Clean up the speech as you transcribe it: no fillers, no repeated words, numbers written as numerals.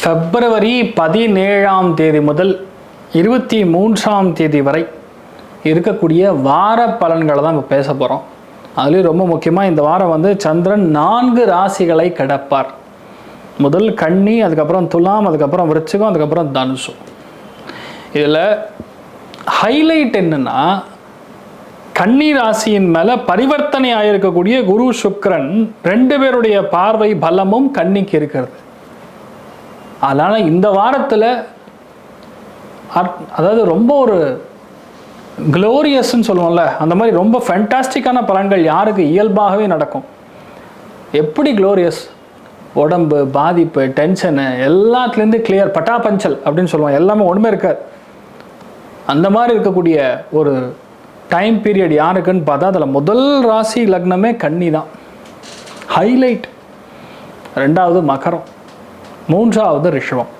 பிப்ரவரி 17 முதல் 23 வரை இருக்கக்கூடிய வார பலன்களை தான் இப்போ பேச போகிறோம். அதுலேயும் ரொம்ப முக்கியமாக இந்த வாரம் சந்திரன் 4 ராசிகளை கடப்பார். முதல் கன்னி, அதுக்கப்புறம் துலாம், அதுக்கப்புறம் விருச்சிகம், அதுக்கப்புறம் தனுசு. இதில் ஹைலைட் என்னன்னா, கன்னி ராசியின் மேலே பரிவர்த்தனை ஆகியிருக்கக்கூடிய குரு சுக்கிரன் 2 பேருடைய பார்வை பலமும் கன்னிக்கு இருக்கிறது. அதனால் இந்த வாரத்தில் அதாவது ரொம்ப ஒரு க்ளோரியஸ்ன்னு சொல்லுவோம்ல, அந்த மாதிரி ரொம்ப ஃபேண்டாஸ்டிக்கான பலன்கள் யாருக்கு இயல்பாகவே நடக்கும். எப்படி க்ளோரியஸ்? உடம்பு பாதிப்பு, டென்ஷனு எல்லாத்துலேருந்து கிளியர், பட்டாபஞ்சல் அப்படின்னு சொல்லுவோம். எல்லாமே ஒன்றுமே இருக்காது. அந்த மாதிரி இருக்கக்கூடிய ஒரு டைம் பீரியட் யாருக்குன்னு பார்த்தா அதில் முதல் ராசி லக்னமே கன்னி தான் ஹைலைட். 2வது மகரம், 3வது ரிஷபம்.